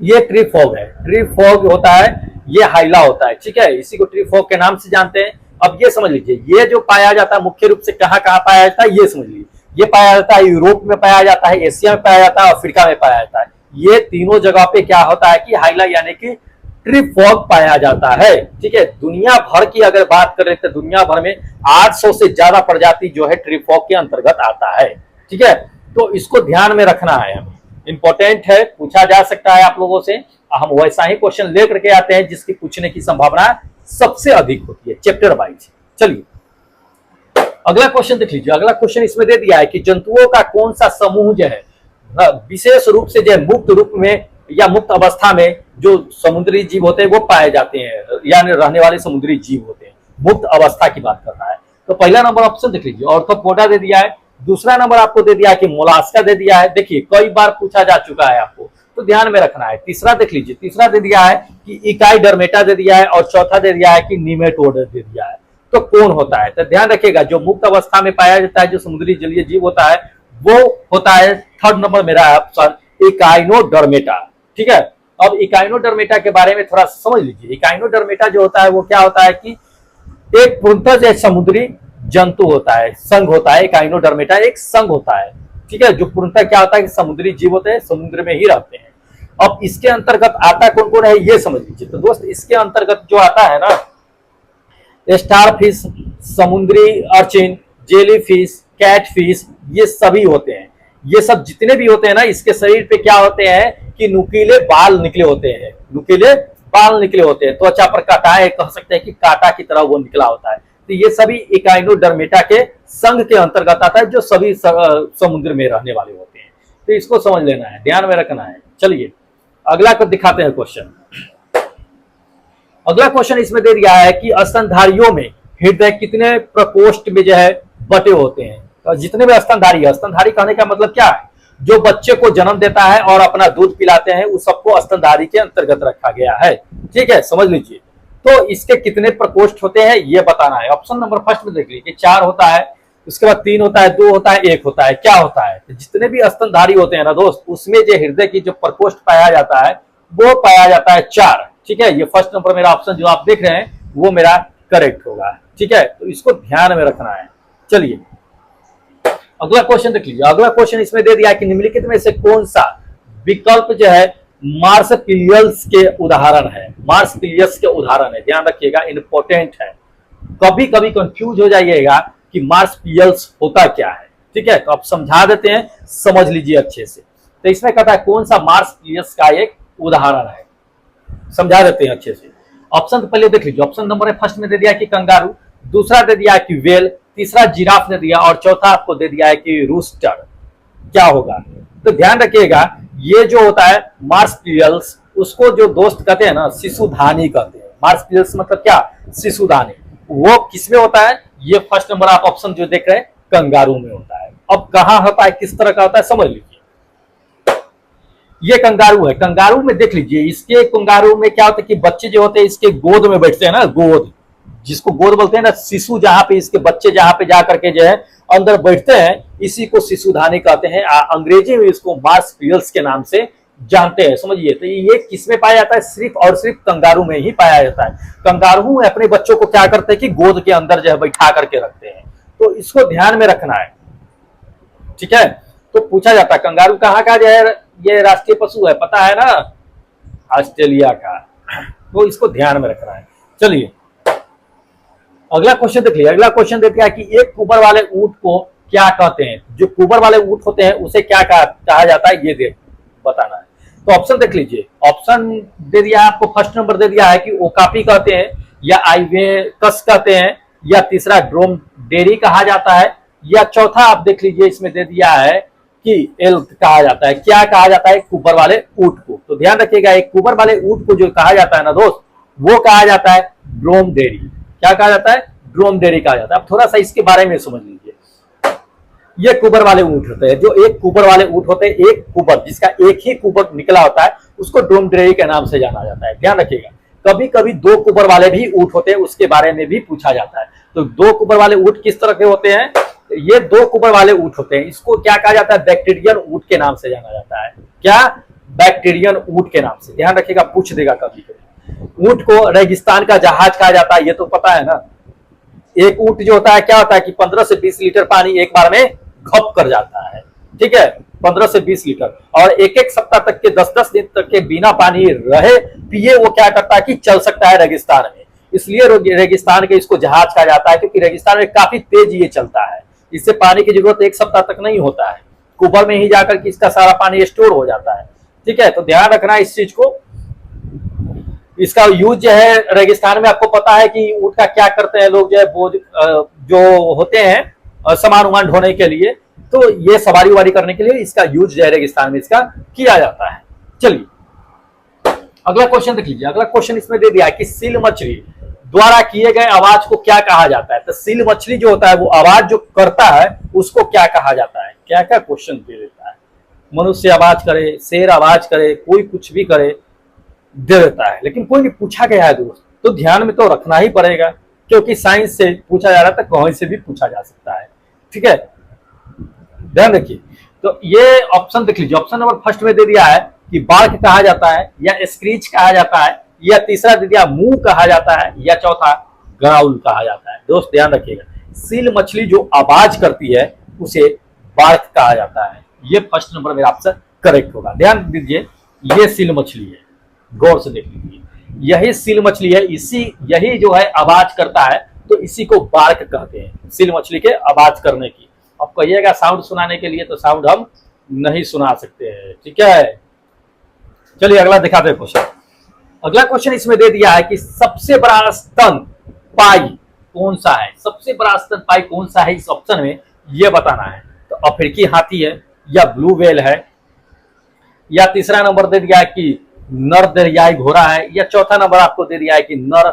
ये ट्री फ्रॉग है, ट्री फ्रॉग होता है, ये हाइला होता है, ठीक है। इसी को ट्री फ्रॉग के नाम से जानते हैं। अब ये समझ लीजिए, ये जो पाया जाता है मुख्य रूप से कहाँ कहाँ पाया जाता है, ये समझ लीजिए। ये पाया जाता है यूरोप में पाया जाता है, एशिया में पाया जाता है, अफ्रीका में पाया जाता है। ये तीनों जगह पे क्या होता है कि हाइला यानी कि ट्री फ्रॉग पाया जाता है, ठीक है। दुनिया भर की अगर बात करें तो दुनिया भर में 800 से ज्यादा प्रजाति जो है ट्री फ्रॉग के अंतर्गत आता है, ठीक है। तो इसको ध्यान में रखना है, हमें इंपॉर्टेंट है, पूछा जा सकता है आप लोगों से। हम वैसा ही क्वेश्चन लेकर के आते हैं जिसकी पूछने की संभावना सबसे अधिक होती है, चैप्टर वाइज। चलिए अगला क्वेश्चन देख लीजिए। अगला क्वेश्चन इसमें दे दिया है कि जंतुओं का कौन सा समूह जो है विशेष रूप से जो मुक्त रूप में या मुक्त अवस्था में जो समुद्री जीव होते हैं वो पाए जाते हैं, यानी रहने वाले समुद्री जीव होते हैं। मुक्त अवस्था की बात कर रहा है। तो पहला नंबर ऑप्शन देख लीजिए, ऑर्थोपोडा दे दिया है। दूसरा नंबर आपको दे दिया है कि मोलास्का दे दिया है। देखिए कई बार पूछा जा चुका है आपको, तो ध्यान में रखना है। तीसरा देख लीजिए, तीसरा दे दिया है कि इकाईडर्मेटा दे दिया है, और चौथा दे दिया है कि निमेटोड दे दिया है। तो कौन होता है, तो ध्यान रखिएगा, जो मुक्त अवस्था में पाया जाता है जो समुद्री जलीय जीव होता है वो होता है थर्ड नंबर मेरा ऑप्शन इकाइनोडर्मेटा, ठीक है। अब इकाइनोडर्मेटा के बारे में थोड़ा समझ लीजिए। इकाइनोडर्मेटा जो होता है वो क्या होता है कि एक पूर्णतः एक समुद्री जंतु होता है, संघ होता है। इकाइनोडर्मेटा एक संघ होता है, ठीक है, जो पूर्णतः क्या होता है कि समुद्री जीव होते हैं, समुद्र में ही रहते हैं। अब इसके अंतर्गत आता कौन कौन है ये समझ लीजिए। तो दोस्त इसके अंतर्गत जो आता है ना, स्टारफिश, समुद्री अर्चिन, जेलीफिश, कैटफिश, ये सभी होते हैं। ये सब जितने भी होते हैं ना, इसके शरीर पे क्या होते हैं कि नुकीले बाल निकले होते हैं, नुकीले बाल निकले होते हैं। त्वचा पर कांटा, कह सकते हैं कि कांटा की तरह वो निकला होता है। तो ये सभी इकाइनोडर्मेटा के संघ के अंतर्गत आता है, जो सभी समुद्र में रहने वाले होते हैं। तो इसको समझ लेना है, ध्यान में रखना है। चलिए अगला को दिखाते हैं क्वेश्चन। अगला क्वेश्चन इसमें दे दिया है कि स्तनधारियों में हृदय कितने प्रकोष्ठ में जो है बटे होते हैं। तो जितने भी स्तनधारी है, स्तनधारी कहने का मतलब क्या है, जो बच्चे को जन्म देता है और अपना दूध पिलाते हैं, उस सबको स्तनधारी के अंतर्गत रखा गया है, ठीक है, समझ लीजिए। तो इसके कितने प्रकोष्ठ होते हैं ये बताना है। ऑप्शन नंबर फर्स्ट में देख लीजिए, 4 होता है, उसके बाद 3 होता है, 2 होता है, 1 होता है। क्या होता है, तो जितने भी स्तनधारी होते हैं ना दोस्त, उसमें जो हृदय की जो प्रकोष्ठ पाया जाता है वो पाया जाता है 4, ठीक है। ये फर्स्ट नंबर मेरा ऑप्शन जो आप देख रहे हैं वो मेरा करेक्ट होगा, ठीक है। तो इसको ध्यान में रखना है। चलिए अगला क्वेश्चन देख लीजिए। अगला क्वेश्चन इसमें दे दिया कि निम्नलिखित में से कौन सा विकल्प जो है मार्सपिलियस के उदाहरण है। मार्सपिलियस के उदाहरण है, ध्यान रखिएगा, इंपॉर्टेंट है। कभी कभी कंफ्यूज हो जाइएगा कि मार्सपिलियस होता क्या है, ठीक है। तो आप समझा देते हैं, समझ लीजिए अच्छे से। तो इसमें कहता है कौन सा मार्सपिलियस का एक उदाहरण है, समझा देते हैं अच्छे से। ऑप्शन तो पहले देख लीजिए। ऑप्शन नंबर फर्स्ट में दे दिया कि कंगारू, दूसरा दे दिया कि वेल, तीसरा जिराफ दे दिया, और चौथा आपको दे दिया है कि रूस्टर। क्या होगा, तो ध्यान रखिएगा, ये जो होता है मार्सपिलियस, उसको जो दोस्त कहते हैं ना शिशुधानी कहते हैं। मार्सपिलियस मतलब क्या, शिशुधानी। वो किसमें होता है, ये फर्स्ट नंबर आप ऑप्शन जो देख रहे हैं कंगारू में होता है। अब कहां होता है, किस तरह का होता है, समझ लीजिए। ये कंगारू है, कंगारू में देख लीजिए, इसके कंगारू में क्या होता है कि बच्चे जो होते हैं इसके गोद में बैठते हैं ना, गोद, जिसको गोद बोलते हैं ना, शिशु जहां पे इसके बच्चे जहां पे जाकर के जो है अंदर बैठते हैं, इसी को शिशुधानी कहते हैं। अंग्रेजी में इसको मार्सपिलियस के नाम से जानते हैं, समझिए। तो ये किसमें पाया जाता है, सिर्फ और सिर्फ कंगारू में ही पाया जाता है। कंगारू अपने बच्चों को क्या करते हैं कि गोद के अंदर जो है बैठा करके रखते हैं। तो इसको ध्यान में रखना है, ठीक है। तो पूछा जाता है कंगारू कहाँ का जो है ये राष्ट्रीय पशु है, पता है ना, ऑस्ट्रेलिया का। तो इसको ध्यान में रखना है। चलिए अगला क्वेश्चन देखिए, अगला क्वेश्चन देता है कि एक कुबर वाले ऊंट को क्या कहते हैं। जो कुबर वाले ऊंट होते हैं उसे क्या कहा जाता है, ये बताना है। तो ऑप्शन देख लीजिए, ऑप्शन दे दिया आपको, फर्स्ट नंबर दे दिया है कि ओकापी कहते हैं, या आइवेकस कहते हैं, या तीसरा ड्रोमडेरी कहा जाता है, या चौथा आप देख लीजिए इसमें दे दिया है कि एल्क कहा जाता है। क्या कहा जाता है कुबर वाले ऊंट को? तो ध्यान रखिएगा, एक कुबर वाले ऊंट को जो कहा जाता है ना दोस्त, वो कहा जाता है ड्रोमडेरी। क्या कहा जाता है? ड्रोमडेरी कहा जाता है। अब थोड़ा सा इसके बारे में समझ लीजिए। ये कुबर वाले ऊंट होते हैं, जो एक कुबर वाले ऊंट होते हैं, एक कुबर जिसका एक ही कुबर निकला होता है उसको ड्रोमडेरी के नाम से जाना जाता है। ध्यान रखिएगा, कभी कभी दो कुबर वाले भी ऊंट होते हैं, उसके बारे में भी पूछा जाता है। तो दो कुबर वाले ऊंट किस तरह के होते हैं? ये दो कुबर वाले ऊंट होते हैं, इसको क्या कहा जाता है? बैक्टीरियन ऊंट के नाम से जाना जाता है। क्या? बैक्टीरियन ऊंट के नाम से। ध्यान रखिएगा, पूछ देगा कभी कभी। ऊंट को रेगिस्तान का जहाज कहा जाता है, ये तो पता है ना। एक ऊंट जो होता है क्या होता है कि 15 से 20 लीटर पानी एक बार में घप कर जाता है, ठीक है, 15 से 20 लीटर। और एक एक सप्ताह तक के 10-10 दिन तक के बिना पानी रहे पिए वो क्या करता है कि चल सकता है रेगिस्तान में। इसलिए रेगिस्तान के इसको जहाज कहा जाता है, क्योंकि रेगिस्तान में काफी तेज ये चलता है। इससे पानी की जरूरत एक सप्ताह तक नहीं होता है, कुबर में ही जाकर के इसका सारा पानी स्टोर हो जाता है, ठीक है। तो ध्यान रखना इस चीज को। इसका यूज जो है रेगिस्तान में, आपको पता है कि ऊंट का क्या करते हैं लोग, जो है बोझ जो होते हैं सामान उमान ढोने के लिए, तो ये सवारी वारी करने के लिए इसका यूज जो है रेगिस्तान में इसका किया जाता है। चलिए अगला क्वेश्चन देख लीजिए। अगला क्वेश्चन इसमें दे दिया है कि सील मछली द्वारा किए गए आवाज को क्या कहा जाता है। तो सील मछली जो होता है वो आवाज जो करता है उसको क्या कहा जाता है? क्या क्या क्वेश्चन दे देता है। मनुष्य आवाज करे, शेर आवाज करे, कोई कुछ भी करे, दे देता है। लेकिन कोई भी पूछा गया है दोस्त, तो ध्यान में तो रखना ही पड़ेगा, क्योंकि साइंस से पूछा जा रहा था, कहीं से भी पूछा जा सकता है, ठीक है, ध्यान रखिए। तो ये ऑप्शन देख लीजिए। ऑप्शन नंबर फर्स्ट में दे दिया है कि बार्क कहा जाता है, या स्क्रीच कहा जाता है, या तीसरा दे दिया मुंह कहा जाता है, या चौथा ग्राउल कहा जाता है। दोस्त ध्यान रखिएगा, सील मछली जो आवाज करती है उसे बार्क कहा जाता है। ये फर्स्ट नंबर मेरा ऑप्शन करेक्ट होगा। ध्यान दीजिए, ये सील मछली है, गौर से देख लीजिए, यही सील मछली है। यही जो है आवाज करता है, तो इसी को बार्क कहते हैं, सील मछली के आवाज करने की। अब कहिएगा साउंड सुनाने के लिए, तो साउंड हम नहीं सुना सकते हैं, ठीक है। चलिए अगला दिखाते हैं क्वेश्चन। अगला क्वेश्चन इसमें दे दिया है कि सबसे बड़ा स्तन पाई कौन सा है। सबसे बड़ा स्तन पाई कौन सा है इस ऑप्शन में, यह बताना है। तो अफ्रीकी हाथी है, या ब्लू व्हेल है, या तीसरा नंबर दे दिया है कि नर दरियाई घोड़ा है, या चौथा नंबर आपको दे दिया है कि नर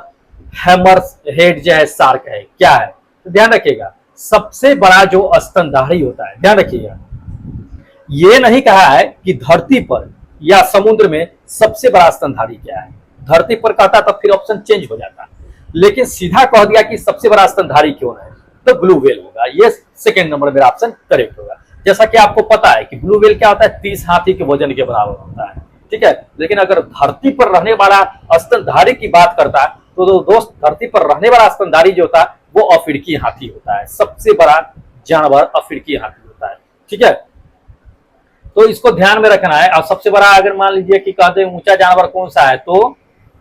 हैमर हेड जो है शार्क है। क्या है? तो ध्यान रखिएगा, सबसे बड़ा जो स्तनधारी होता है, ध्यान रखिएगा, ये नहीं कहा है कि धरती पर या समुद्र में सबसे बड़ा स्तनधारी क्या है। धरती पर कहता तो फिर ऑप्शन चेंज हो जाता, लेकिन सीधा कह दिया कि सबसे बड़ा स्तनधारी क्यों है, तो ब्लू व्हेल होगा। ये सेकंड नंबर मेरा ऑप्शन करेक्ट होगा। जैसा कि आपको पता है कि ब्लू व्हेल क्या होता है, 30 हाथी के वजन के बराबर होता है, ठीक है। लेकिन अगर धरती पर रहने वाला स्तनधारी की बात करता है, तो दोस्त धरती पर रहने वाला स्तनधारी जो होता है वो अफ्रीकी हाथी होता है। सबसे बड़ा जानवर अफ्रीकी हाथी होता है, ठीक है। तो इसको ध्यान में रखना है। और सबसे बड़ा अगर मान लीजिए कि कहते हैं ऊंचा जानवर कौन सा है, तो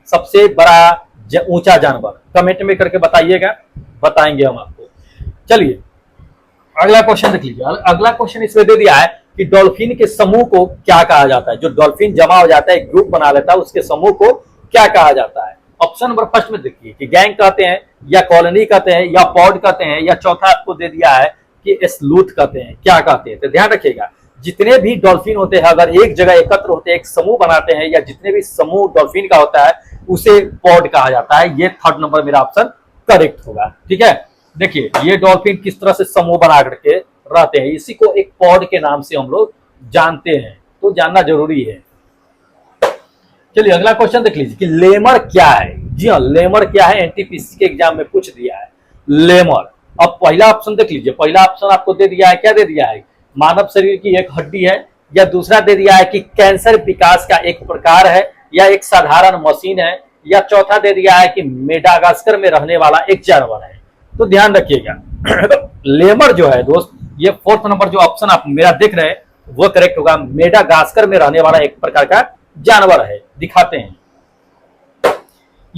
सबसे बड़ा ऊंचा जानवर कमेंट में करके बताइएगा, बताएंगे हम आपको। चलिए अगला क्वेश्चन देख लीजिए। अगला क्वेश्चन इसमें दे दिया है कि डॉल्फिन के समूह को क्या कहा जाता है। जो डॉल्फिन जमा हो जाता है, एक ग्रुप बना लेता है, उसके समूह को क्या कहा जाता है। ऑप्शन नंबर फर्स्ट में देखिए कि गैंग कहते हैं, या कॉलोनी कहते हैं, या पॉड कहते हैं, या चौथा आपको दे दिया है कि स्लूथ कहते हैं। क्या कहते हैं? तो ध्यान रखिएगा, जितने भी डॉल्फिन होते हैं अगर एक जगह एकत्र होते हैं, एक समूह बनाते हैं, या जितने भी समूह डॉल्फिन का होता है उसे पॉड कहा जाता है। ये थर्ड नंबर मेरा ऑप्शन करेक्ट होगा, ठीक है। देखिए ये डॉल्फिन किस तरह से समूह बना करके रहते हैं, इसी को एक पॉड के नाम से हम लोग जानते हैं, तो जानना जरूरी है। चलिए अगला क्वेश्चन देख लीजिए कि लेमर क्या है। जी हाँ, लेमर क्या है, एनटीपीसी के एग्जाम में पूछ दिया है लेमर। अब पहला ऑप्शन देख लीजिए। पहला ऑप्शन आपको दे दिया है, क्या दे दिया है, मानव शरीर की एक हड्डी है, या दूसरा दे दिया है कि कैंसर विकास का एक प्रकार है, या एक साधारण मशीन है, या चौथा दे दिया है कि मेडागास्कर में रहने वाला एक जानवर है। तो ध्यान रखिएगा लेमर जो है दोस्त, ये फोर्थ नंबर जो ऑप्शन आप मेरा देख रहे हैं वो करेक्ट होगा। मेडागास्कर में रहने वाला एक प्रकार का जानवर है। दिखाते हैं,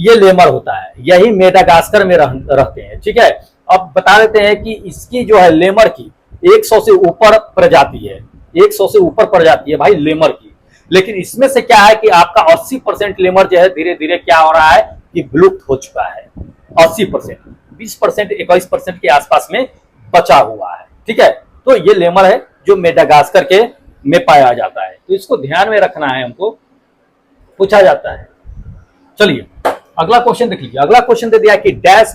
ये लेमर होता है, यही मेडागास्कर में रहते हैं। ठीक है, अब बता देते हैं कि इसकी जो है लेमर की 100 से ऊपर प्रजाति है, 100 से ऊपर प्रजाति है भाई लेमर की। लेकिन इसमें से क्या है कि आपका 80% लेमर जो है धीरे धीरे क्या हो रहा है कि विलुप्त हो चुका है। 80%, 20%, 21% के आसपास में बचा हुआ है। ठीक है, तो ये लेमर है जो मेडागास्कर के में पाया जाता है, तो इसको ध्यान में रखना है, हमको पूछा जाता है। चलिए अगला क्वेश्चन देख लीजिए। अगला क्वेश्चन दे दिया कि डैश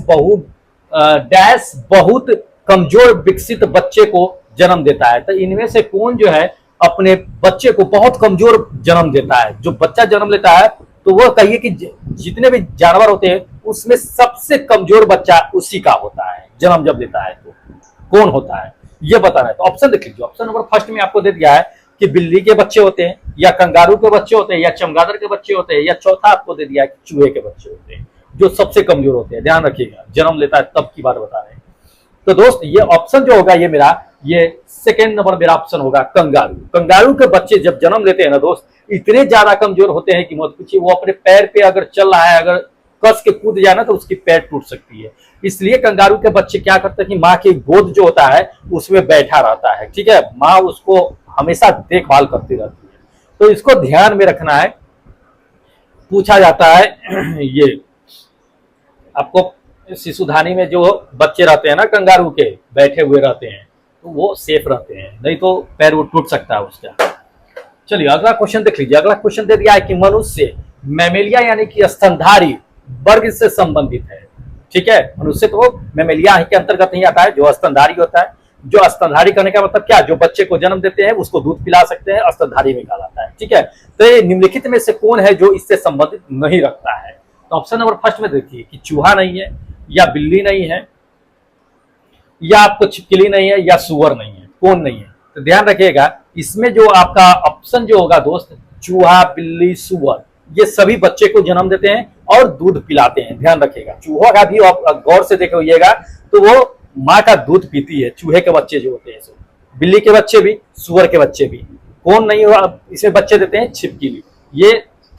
बहुत कमजोर विकसित बच्चे को जन्म देता है। तो इनमें से कौन जो है अपने बच्चे को बहुत कमजोर जन्म देता है? जो बच्चा जन्म लेता है तो वो कहिए कि जितने भी जानवर होते हैं उसमें सबसे कमजोर बच्चा उसी का होता है, जन्म जब लेता है तो कौन होता है ये बताना है। तो ऑप्शन देख लीजिए। ऑप्शन नंबर फर्स्ट में आपको दे दिया है कि बिल्ली के बच्चे होते हैं, या कंगारू के बच्चे होते हैं, या चमगादड़ के बच्चे होते हैं, या चौथा आपको दे दिया है कि चूहे के बच्चे होते हैं, जो सबसे कमजोर होते हैं। ध्यान रखिएगा, जन्म लेता है तब की बात बता रहे हैं। तो दोस्त ये ऑप्शन जो होगा ये मेरा, ये सेकेंड नंबर मेरा ऑप्शन होगा कंगारू। कंगारू के बच्चे जब जन्म लेते हैं ना दोस्त, इतने ज्यादा कमजोर होते हैं कि मत पूछिए। वो अपने पैर पे अगर चल रहा है, अगर कस के कूद जाए ना तो उसकी पैर टूट सकती है। इसलिए कंगारू के बच्चे क्या करते हैं कि माँ की गोद जो होता है उसमें बैठा रहता है। ठीक है, माँ उसको हमेशा देखभाल करती रहती है। तो इसको ध्यान में रखना है, पूछा जाता है। ये आपको शिशुधानी में जो बच्चे रहते हैं ना कंगारू के, बैठे हुए रहते हैं, तो वो सेफ रहते हैं, नहीं तो पैर वो टूट सकता है उसका। चलिए अगला क्वेश्चन देख लीजिए। अगला क्वेश्चन दे दिया है कि मनुष्य मैमेलिया यानी कि स्तनधारी वर्ग से संबंधित है। ठीक है, मनुष्य तो मैमेलिया के अंतर्गत नहीं आता है, जो स्तनधारी होता है। जो स्तनधारी करने का मतलब क्या? जो बच्चे को जन्म देते हैं उसको दूध पिला सकते हैं, स्तनधारी में कहलाता है। ठीक है, तो ये निम्नलिखित में से कौन है जो इससे संबंधित नहीं रखता है? तो ऑप्शन नंबर फर्स्ट में देखिए कि चूहा नहीं है, या बिल्ली नहीं है, या आपको छिपकली नहीं है, या सुअर नहीं है। कौन नहीं है? तो ध्यान रखिएगा, इसमें जो आपका ऑप्शन जो होगा दोस्त, चूहा, बिल्ली, सुअर, ये सभी बच्चे को जन्म देते हैं और दूध पिलाते हैं। ध्यान रखिएगा, चूहा का भी आप गौर से देखिएगा तो वो माँ का दूध पीती है। चूहे के बच्चे जो होते हैं, बिल्ली के बच्चे भी, सुअर के बच्चे भी। कौन नहीं हुआ इसमें बच्चे देते हैं? छिपकली। ये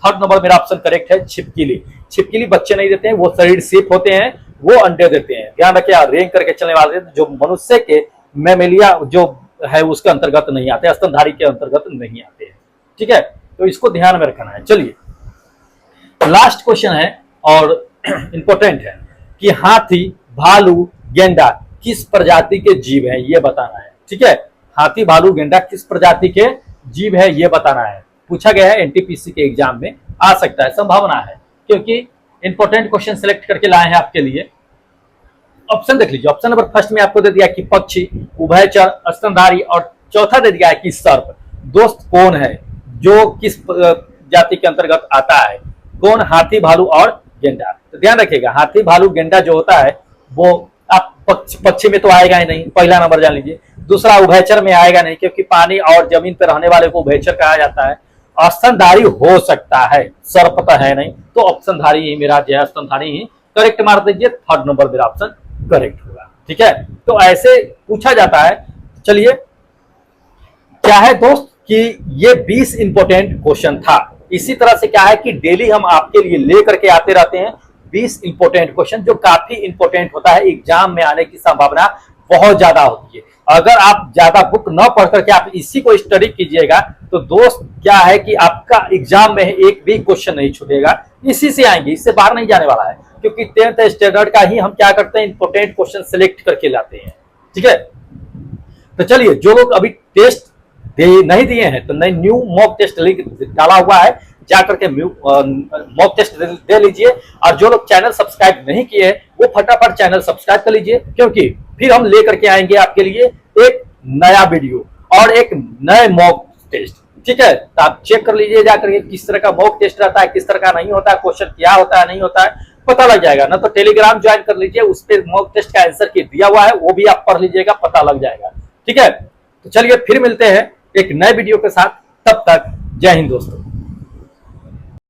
थर्ड नंबर मेरा ऑप्शन करेक्ट है, छिपकली। छिपकली बच्चे नहीं देते हैं, वो शरीर सिर्फ होते हैं, वो अंडे देते हैं। ध्यान रखिए, रेंग करके चलने वाले जो मनुष्य के मैमेलिया जो है उसके अंतर्गत नहीं आते, स्तनधारी के अंतर्गत नहीं आते हैं। ठीक है, तो इसको ध्यान में रखना है। चलिए लास्ट क्वेश्चन है और इंपॉर्टेंट है कि हाथी, भालू, गेंडा किस प्रजाति के जीव है ये बताना है। ठीक है, हाथी, भालू, गेंडा किस प्रजाति के जीव है ये बताना है। पूछा गया है, एनटीपीसी के एग्जाम में आ सकता है, संभावना है, क्योंकि इंपॉर्टेंट क्वेश्चन सिलेक्ट करके लाए हैं आपके लिए। ऑप्शन देख लीजिए। ऑप्शन नंबर फर्स्ट में आपको दे दिया कि पक्षी, उभयचर, स्तनधारी, और चौथा दे दिया है कि सर्प। दोस्त कौन है जो किस जाति के अंतर्गत आता है? कौन? हाथी, भालू और गेंडा। तो ध्यान रखिएगा, हाथी, भालू, गेंडा जो होता है वो आप पक्षी में तो आएगा ही नहीं, पहला नंबर जान लीजिए। दूसरा, उभयचर में आएगा नहीं, क्योंकि पानी और जमीन पर रहने वाले को उभयचर कहा जाता है। स्तनधारी हो सकता है, सर्प तो है नहीं, तो ऑप्शनधारी ही मेरा जो है, स्तनधारी ही करेक्ट मार दीजिए। थर्ड नंबर मेरा ऑप्शन करेक्ट होगा। ठीक है, तो ऐसे पूछा जाता है। चलिए क्या है दोस्त कि ये 20 इंपॉर्टेंट क्वेश्चन था। इसी तरह से क्या है कि डेली हम आपके लिए लेकर के आते रहते हैं 20 इंपॉर्टेंट क्वेश्चन, जो काफी इंपॉर्टेंट होता है। एग्जाम में आने की संभावना बहुत ज्यादा होती है। अगर आप ज्यादा बुक न पढ़ करके आप इसी को स्टडी कीजिएगा तो दोस्त क्या है कि आपका एग्जाम में एक भी क्वेश्चन नहीं छूटेगा। इसी से आएंगे, इससे बाहर नहीं जाने वाला है, क्योंकि 10th स्टैंडर्ड का ही हम क्या करते हैं, इंपॉर्टेंट क्वेश्चन सिलेक्ट करके लाते हैं। ठीक है, तो चलिए जो लोग अभी टेस्ट नहीं दिए हैं तो नई न्यू मॉक टेस्ट लिंक डाला हुआ है, जाकर के मॉक टेस्ट दे लीजिए। और जो लोग चैनल सब्सक्राइब नहीं किए वो फटाफट चैनल सब्सक्राइब कर लीजिए, क्योंकि फिर हम लेकर के आएंगे आपके लिए एक नया वीडियो और एक नए मॉक टेस्ट। ठीक है, तो आप चेक कर लीजिए जाकर के किस तरह का मॉक टेस्ट रहता है, किस तरह का नहीं होता है, क्वेश्चन क्या होता है नहीं होता है, पता लग जाएगा। ना तो टेलीग्राम ज्वाइन कर लीजिए, उस पर मॉक टेस्ट का आंसर की दिया हुआ है, वो भी आप पढ़ लीजिएगा, पता लग जाएगा। ठीक है, तो चलिए फिर मिलते हैं एक नए वीडियो के साथ। तब तक जय हिंद दोस्तों।